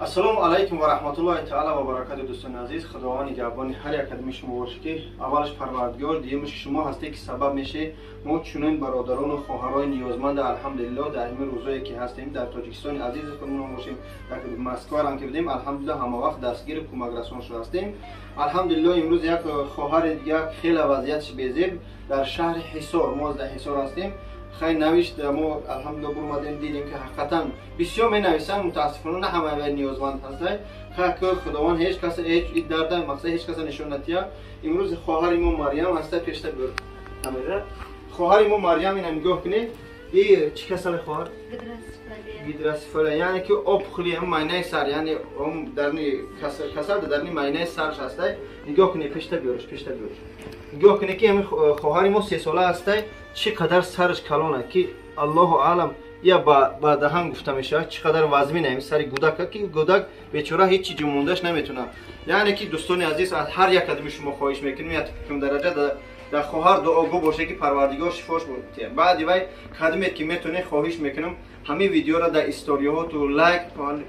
السلام علیکم و رحمت الله تعالی و برکاته. دوستان عزیز، خداوند نگهبان هر یک کدام شما باشه که اولش پروردگار، دیگه‌ش شما هستی که سبب میشه ما چنین برادران و خواهرای نیازمند الحمدلله در این روزایی که هستیم در تاجیکستان عزیز خودمون باشیم، در مسکو هم که بودیم الحمدلله همه وقت دستگیر کمک رسان شده هستیم. الحمدلله امروز یک خواهر دیگه خیلی وضعیتش بی‌زیب در شهر حصار، ما در حصار هستیم. خیلی نوشت ما الحمدلله برآمدیم دیدیم که حقیقتا بسیار می نویسن، متاسفانه نه همه نیازمند هستند. خیلی خداوند هیچ کس هیچ درد مقصد هیچ کس نشون ندهد. امروز خواهر ما مریم هست، پیشتر بیار کامرا. خواهر ما مریم اینا نگاه کنید. این چی کسل خواهر؟ گیدراسفاله، یعنی که آب خلی هم ماینه سر، یعنی هم درنی کسر درنی ماینه سرش هسته. نگاه کنید، پیشتر بیارش. نگاه کنید که همین خواهر ما 3 ساله هسته، چقدر سرش کلانه که الله اعلم یا با دهان گفته میشه چقدر وزمین همین سر گودک که گودک بیچاره هیچ چیزی موندهش نمیتونه. یعنی که دوستان عزیز، از هر یک کدوم شما خواهش میکنیم یا کم درجه در خواهر دعاگو باشه که پروردگار شفاش بده. بعد وای کدومی که میتونه خواهش میکنم همین ویدیو را در استوری ها تو لایک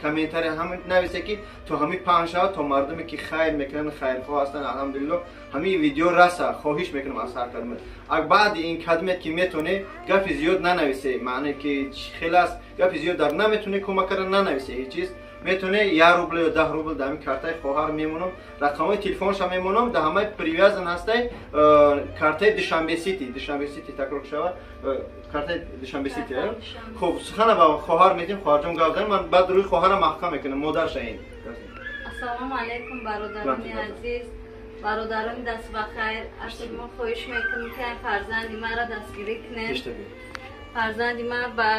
کامنتاری هم نویسه که تو همین پنجاه تا مردمی که خیر میکنن خیرخواه هستن الحمدلله همین ویدیو رسه. خواهش میکنم از هر کدوم اگر بعد این کدومی که میتونه گپ زیاد ننویسه، معنی که خیلی است گپ زیاد در نمیتونه کمک کردن ننویسه. هیچ چیز میتونه 1 روبل یا 10 روبل در همین کارت خواهر میمونم، رقم تلفنش هم میمونم، در همه پریویزن هسته. کارت دوشنبه سیتی تکرار شود، کارت دوشنبه سیتی. خب سخن با خواهر میدیم، خواهر جون گفتن من بعد روی خواهر محکم میکنم مادرش این. السلام علیکم برادران عزیز، برادران دست بخیر. از شما خواهش میکنم که فرزند مرا دستگیری کنید. فرزند ما با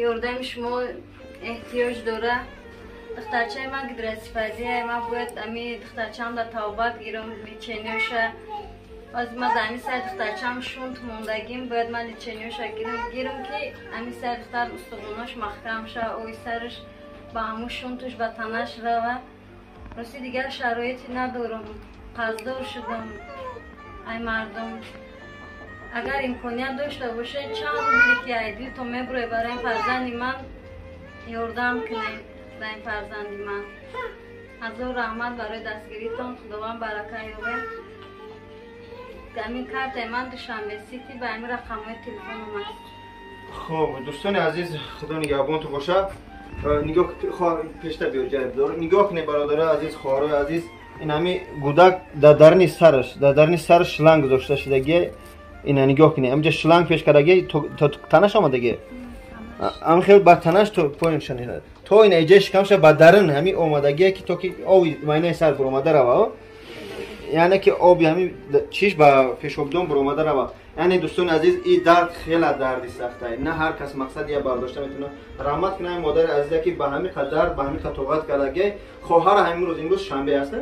یاردم شما احتیاج داره. دخترچه من گیدراسفاله، من باید امی دخترچه‌ام در توبت گیرم لیچنیوشه. باز ما در امی سر دخترچه‌ام شونت موندگیم باید من لیچنیوشه گیرم که امی سر دختر استخوناش محکم شه، اوی سرش با همون شونتش به تنش روه. راستی دیگر شرایطی ندارم، قصدار شدم. ای مردم اگر امکانیت داشته باشه چند روبلی که ایدی تو میبره برای این فرزند من یاردم کنید. در این فرزند من از رحمت برای دستگیریتان خداوند برکت یابه. همین کارت من دوشنبه سیتی به همین رقم‌های تلفنم است. خب دوستان عزیز، خدا نگهبان تو باشه. نگاه پیشتر بیار جایب داره. نگاه کنید برادر عزیز، خواهر عزیز، این همین گودک در درنی سرش شلنگ گذاشته شدگی. اینا نگاه کنید، اینجا شلنگ پیش کردگی تا تنش آمدگی. ام خیلی با تنش تو پایین شنیده. تو این ایجا شکمش با درن همین اومدگی که تو که آوی ماینه سر برآمده روا، یعنی که آبی همین چیش با پیشابدون برآمده روا. یعنی دوستان عزیز این درد خیلی دردی سخته، نه هر کس مقصد یا برداشته میتونه. رحمت کنه مادر عزیزی که به همین قدر به همین خطوات کردگی. خواهر امروز شنبه است،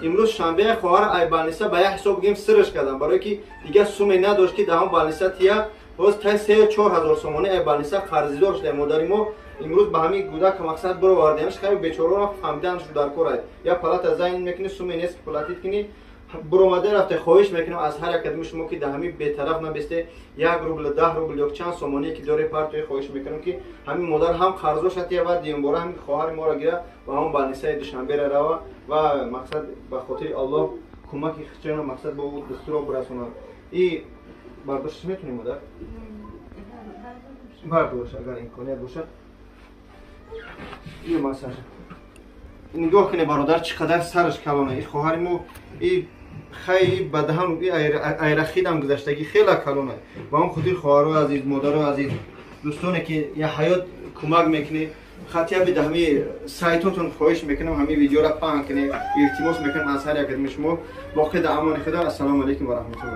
امروز شنبه خواهر ای بالنسا به حساب بگیم سرش کردم برای که دیگه سومی نداشت که دهم بالنسا تیا باز تا 3-4 سومانه ای بالنسا قرض دار شده. مادر ما امروز به همین گودک مقصد برو واردیمش خیلی بیچاره فهمیدن شو در کار یا پلات از این میکنی سومی نیست پلاتیت کنی برو مادر رفته. خواهش میکنم از هر یک کدوم شما که در همین بی‌طرف نبسته 1 روبل 10 روبل یا چند سومانی که داره پارتوی خواهش میکنم که همین مادر هم قرضش هست و دیم باره همین خواهر ما را گیره و هم بالنسای دوشنبه را و مقصد به خاطر الله کمک خچنا مقصد با او دستور برسونه. این برداشت میتونی مادر؟ برداشت اگر امکانیت باشه. این مسئله نگاه کنه برادر چقدر سرش کلانه. این خواهر ما این خیلی بدهم ایرخیدم گذشتگی خیلی کلانه. با هم خودی خواهر عزیز، مادر عزیز، دوستانی که یه حیات کمک میکنه خاطر به همین سایتاتون خواهش میکنم همین ویدیو را پهن کنه. التماس میکنم از هر یک از شما باقی در امان خدا. السلام علیکم و رحمت الله.